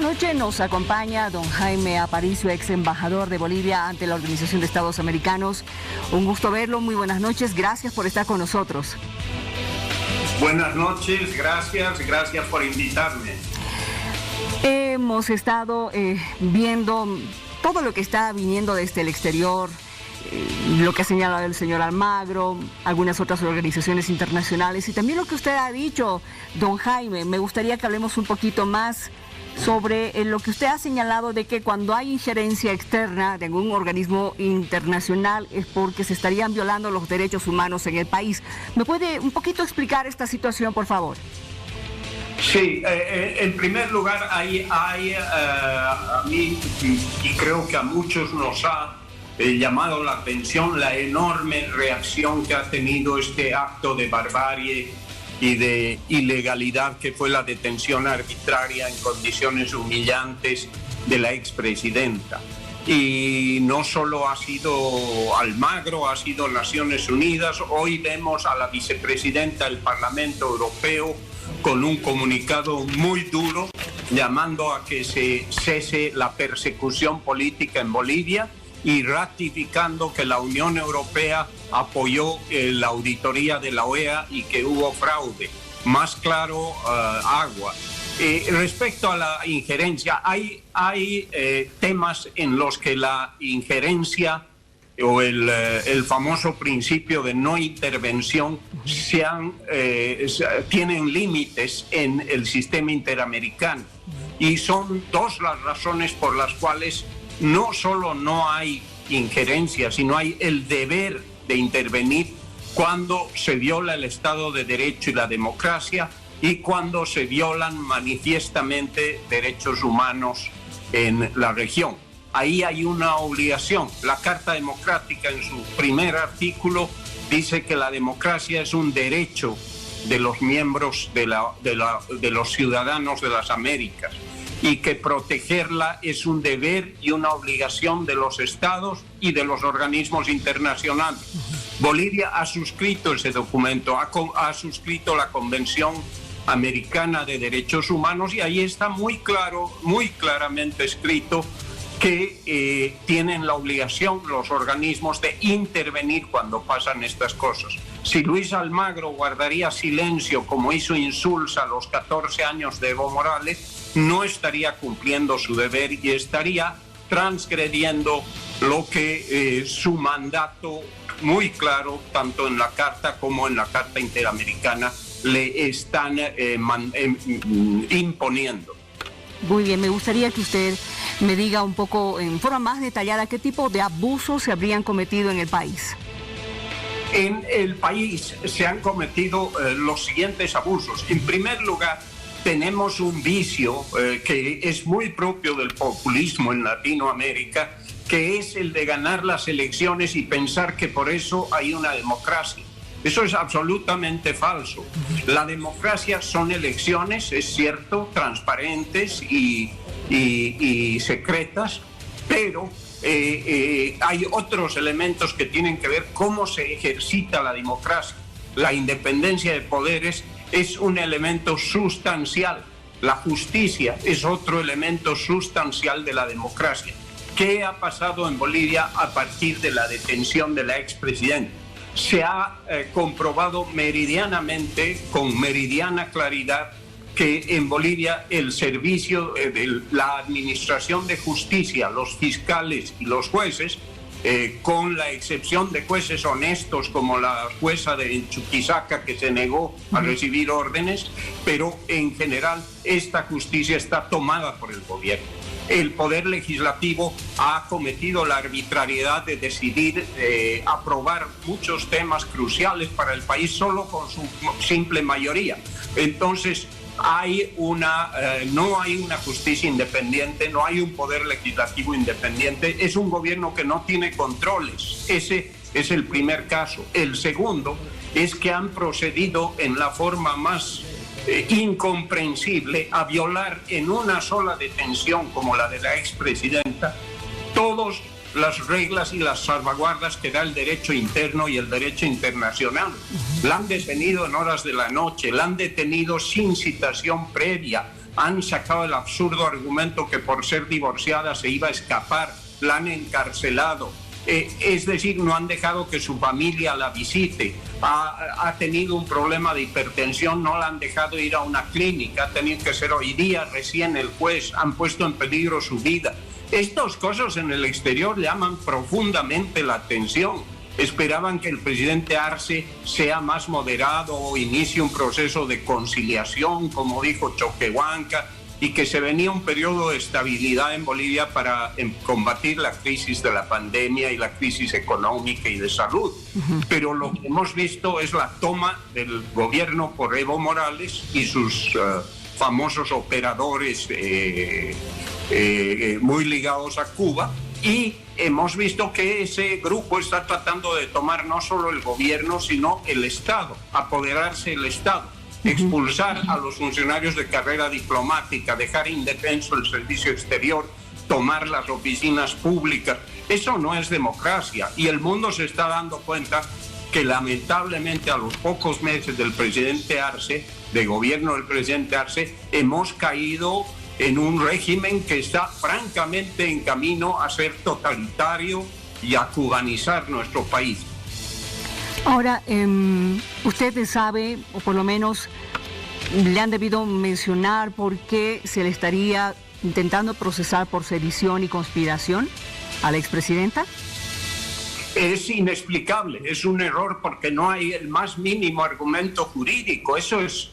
Esta noche nos acompaña don Jaime Aparicio, ex embajador de Bolivia ante la Organización de Estados Americanos. Un gusto verlo, muy buenas noches, gracias por estar con nosotros. Buenas noches, gracias por invitarme. Hemos estado viendo todo lo que está viniendo desde el exterior, lo que ha señalado el señor Almagro, algunas otras organizaciones internacionales y también lo que usted ha dicho, don Jaime. Me gustaría que hablemos un poquito más sobre lo que usted ha señalado de que cuando hay injerencia externa de algún organismo internacional es porque se estarían violando los derechos humanos en el país. ¿Me puede un poquito explicar esta situación, por favor? Sí, en primer lugar, hay a mí y creo que a muchos nos ha llamado la atención la enorme reacción que ha tenido este acto de barbarie y de ilegalidad que fue la detención arbitraria en condiciones humillantes de la expresidenta. Y no solo ha sido Almagro, ha sido Naciones Unidas. Hoy vemos a la vicepresidenta del Parlamento Europeo con un comunicado muy duro llamando a que se cese la persecución política en Bolivia y ratificando que la Unión Europea apoyó la auditoría de la OEA y que hubo fraude. Más claro, agua. Respecto a la injerencia, hay temas en los que la injerencia o el famoso principio de no intervención tienen límites en el sistema interamericano. Y son dos las razones por las cuales no solo no hay injerencia, sino hay el deber de intervenir cuando se viola el Estado de Derecho y la democracia y cuando se violan manifiestamente derechos humanos en la región. Ahí hay una obligación. La Carta Democrática en su primer artículo dice que la democracia es un derecho de los miembros de los ciudadanos de las Américas y que protegerla es un deber y una obligación de los estados y de los organismos internacionales. Bolivia ha suscrito ese documento, ha suscrito la Convención Americana de Derechos Humanos y ahí está muy claramente escrito que tienen la obligación los organismos de intervenir cuando pasan estas cosas. Si Luis Almagro guardaría silencio como hizo Insulza a los 14 años de Evo Morales, no estaría cumpliendo su deber y estaría transgrediendo lo que su mandato muy claro, tanto en la Carta como en la Carta Interamericana, le están imponiendo. Muy bien, me gustaría que usted me diga un poco, en forma más detallada, qué tipo de abusos se habrían cometido en el país. En el país se han cometido los siguientes abusos. En primer lugar, tenemos un vicio que es muy propio del populismo en Latinoamérica, que es el de ganar las elecciones y pensar que por eso hay una democracia. Eso es absolutamente falso. La democracia son elecciones, es cierto, transparentes y secretas, pero hay otros elementos que tienen que ver cómo se ejercita la democracia. La independencia de poderes es un elemento sustancial. La justicia es otro elemento sustancial de la democracia. ¿Qué ha pasado en Bolivia a partir de la detención de la expresidenta? Se ha comprobado meridianamente, con meridiana claridad, que en Bolivia el servicio, la administración de justicia, los fiscales y los jueces, con la excepción de jueces honestos como la jueza de Chuquisaca que se negó a recibir órdenes, pero en general esta justicia está tomada por el gobierno. El Poder Legislativo ha cometido la arbitrariedad de decidir aprobar muchos temas cruciales para el país solo con su simple mayoría. Entonces, no hay una justicia independiente, no hay un poder legislativo independiente, es un gobierno que no tiene controles. Ese es el primer caso. El segundo es que han procedido en la forma más incomprensible a violar en una sola detención como la de la expresidenta todas las reglas y las salvaguardas que da el derecho interno y el derecho internacional. La han detenido en horas de la noche, la han detenido sin citación previa, han sacado el absurdo argumento que por ser divorciada se iba a escapar, la han encarcelado. Es decir, no han dejado que su familia la visite, ha tenido un problema de hipertensión, no la han dejado ir a una clínica, ha tenido que ser hoy día recién el juez, han puesto en peligro su vida. Estas cosas en el exterior llaman profundamente la atención. Esperaban que el presidente Arce sea más moderado o inicie un proceso de conciliación, como dijo Choquehuanca, y que se venía un periodo de estabilidad en Bolivia para combatir la crisis de la pandemia y la crisis económica y de salud. Pero lo que hemos visto es la toma del gobierno por Evo Morales y sus famosos operadores muy ligados a Cuba, y hemos visto que ese grupo está tratando de tomar no solo el gobierno, sino el Estado, apoderarse del Estado, expulsar a los funcionarios de carrera diplomática, dejar indefenso el servicio exterior, tomar las oficinas públicas. Eso no es democracia, y el mundo se está dando cuenta que lamentablemente a los pocos meses del presidente Arce, de gobierno del presidente Arce, hemos caído en un régimen que está francamente en camino a ser totalitario y a cubanizar nuestro país. Ahora, usted sabe, o por lo menos le han debido mencionar por qué se le estaría intentando procesar por sedición y conspiración a la expresidenta. Es inexplicable, es un error porque no hay el más mínimo argumento jurídico. Eso es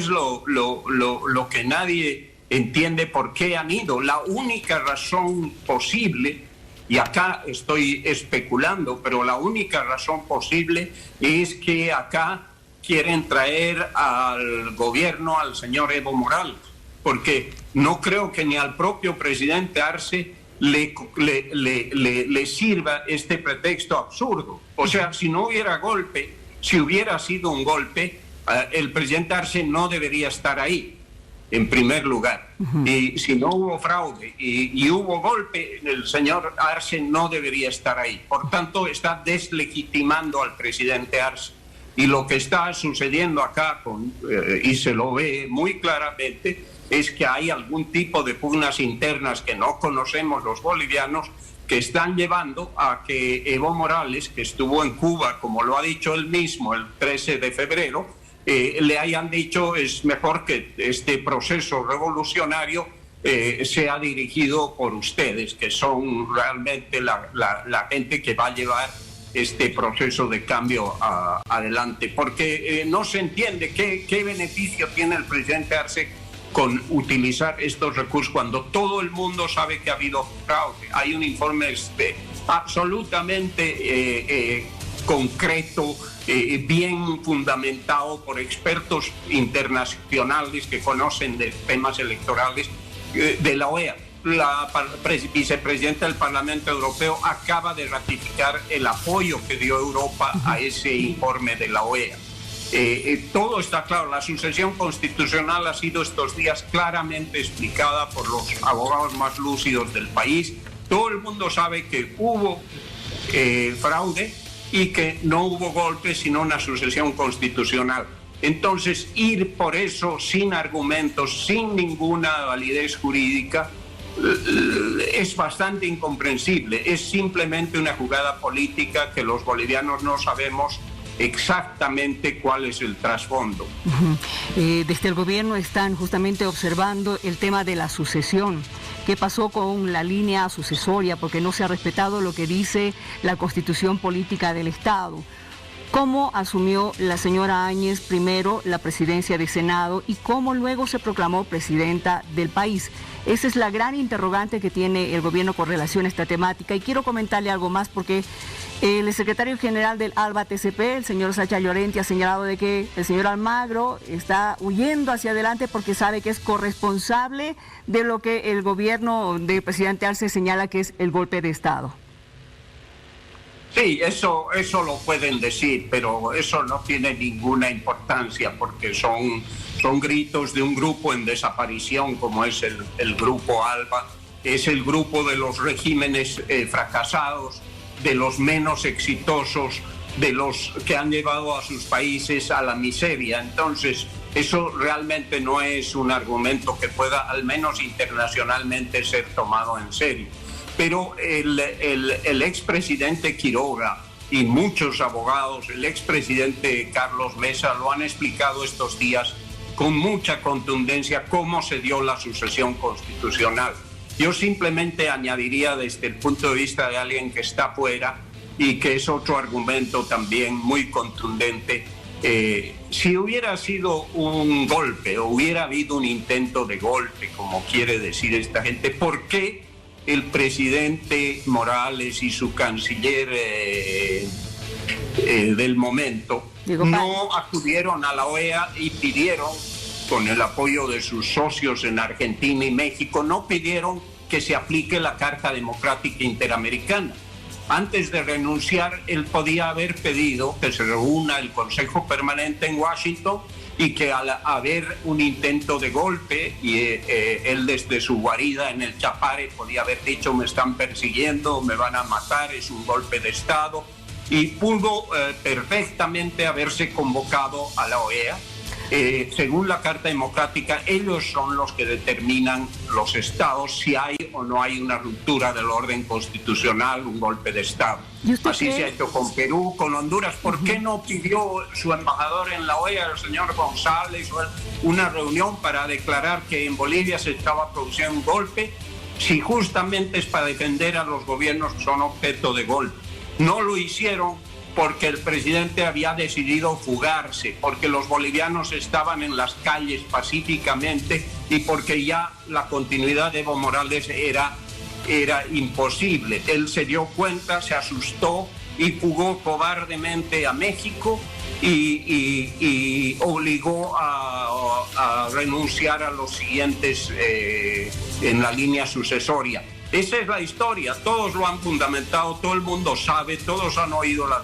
lo que nadie entiende por qué han ido. La única razón posible, y acá estoy especulando, pero la única razón posible es que acá quieren traer al gobierno al señor Evo Morales, porque no creo que ni al propio presidente Arce le sirva este pretexto absurdo. O sea, si no hubiera golpe, si hubiera sido un golpe, el presidente Arce no debería estar ahí, en primer lugar. Y si no hubo fraude y hubo golpe, el señor Arce no debería estar ahí. Por tanto, está deslegitimando al presidente Arce. Y lo que está sucediendo acá, y se lo ve muy claramente, es que hay algún tipo de pugnas internas que no conocemos los bolivianos, que están llevando a que Evo Morales, que estuvo en Cuba, como lo ha dicho él mismo el 13 de febrero, le hayan dicho es mejor que este proceso revolucionario sea dirigido por ustedes, que son realmente la gente que va a llevar este proceso de cambio adelante. Porque no se entiende qué beneficio tiene el presidente Arce con utilizar estos recursos cuando todo el mundo sabe que ha habido fraude. Hay un informe absolutamente concreto, bien fundamentado por expertos internacionales que conocen de temas electorales de la OEA. La vicepresidenta del Parlamento Europeo acaba de ratificar el apoyo que dio Europa a ese informe de la OEA. Todo está claro. La sucesión constitucional ha sido estos días claramente explicada por los abogados más lúcidos del país. Todo el mundo sabe que hubo fraude y que no hubo golpe, sino una sucesión constitucional. Entonces, ir por eso sin argumentos, sin ninguna validez jurídica, es bastante incomprensible. Es simplemente una jugada política que los bolivianos no sabemos exactamente cuál es el trasfondo. Desde el gobierno están justamente observando el tema de la sucesión. ¿Qué pasó con la línea sucesoria? Porque no se ha respetado lo que dice la Constitución Política del Estado. ¿Cómo asumió la señora Áñez primero la presidencia del Senado y cómo luego se proclamó presidenta del país? Esa es la gran interrogante que tiene el gobierno con relación a esta temática. Y quiero comentarle algo más porque el secretario general del ALBA-TCP, el señor Sacha Llorenti, ha señalado de que el señor Almagro está huyendo hacia adelante porque sabe que es corresponsable de lo que el gobierno del presidente Arce señala que es el golpe de Estado. Sí, eso lo pueden decir, pero eso no tiene ninguna importancia porque son gritos de un grupo en desaparición como es el grupo ALBA, es el grupo de los regímenes fracasados, de los menos exitosos, de los que han llevado a sus países a la miseria. Entonces, Eso realmente no es un argumento que pueda, al menos internacionalmente, ser tomado en serio. Pero el expresidente Quiroga y muchos abogados, el expresidente Carlos Mesa, lo han explicado estos días con mucha contundencia cómo se dio la sucesión constitucional. Yo simplemente añadiría desde el punto de vista de alguien que está fuera y que es otro argumento también muy contundente. Si hubiera sido un golpe o hubiera habido un intento de golpe, como quiere decir esta gente, ¿por qué el presidente Morales y su canciller del momento no acudieron a la OEA y pidieron, con el apoyo de sus socios en Argentina y México, no pidieron que se aplique la Carta Democrática Interamericana? Antes de renunciar, él podía haber pedido que se reúna el Consejo Permanente en Washington y que al haber un intento de golpe, y él desde su guarida en el Chapare podía haber dicho: me están persiguiendo, me van a matar, es un golpe de Estado, y pudo perfectamente haberse convocado a la OEA. Según la Carta Democrática, ellos son los que determinan los estados si hay o no hay una ruptura del orden constitucional, un golpe de Estado. Así se ha hecho con Perú, con Honduras. ¿Por qué no pidió su embajador en la OEA, el señor González, una reunión para declarar que en Bolivia se estaba produciendo un golpe, si justamente es para defender a los gobiernos que son objeto de golpe? No lo hicieron porque el presidente había decidido fugarse, porque los bolivianos estaban en las calles pacíficamente y porque ya la continuidad de Evo Morales era imposible. Él se dio cuenta, se asustó y fugó cobardemente a México y obligó a renunciar a los siguientes en la línea sucesoria. Esa es la historia, todos lo han fundamentado, todo el mundo sabe, todos han oído la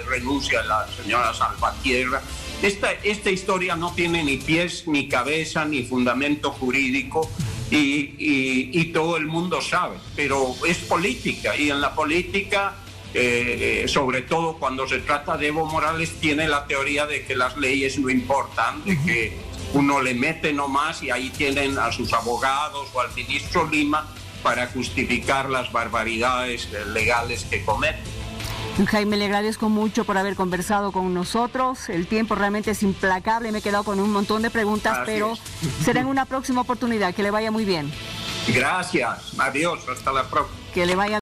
renuncia de la señora Salvatierra. Esta historia no tiene ni pies, ni cabeza, ni fundamento jurídico y todo el mundo sabe, pero es política, y en la política, sobre todo cuando se trata de Evo Morales, tiene la teoría de que las leyes no importan, de que uno le mete nomás y ahí tienen a sus abogados o al ministro Lima para justificar las barbaridades legales que cometen. Jaime, le agradezco mucho por haber conversado con nosotros. El tiempo realmente es implacable, me he quedado con un montón de preguntas, pero será en una próxima oportunidad. Que le vaya muy bien. Gracias, adiós, hasta la próxima. Que le vaya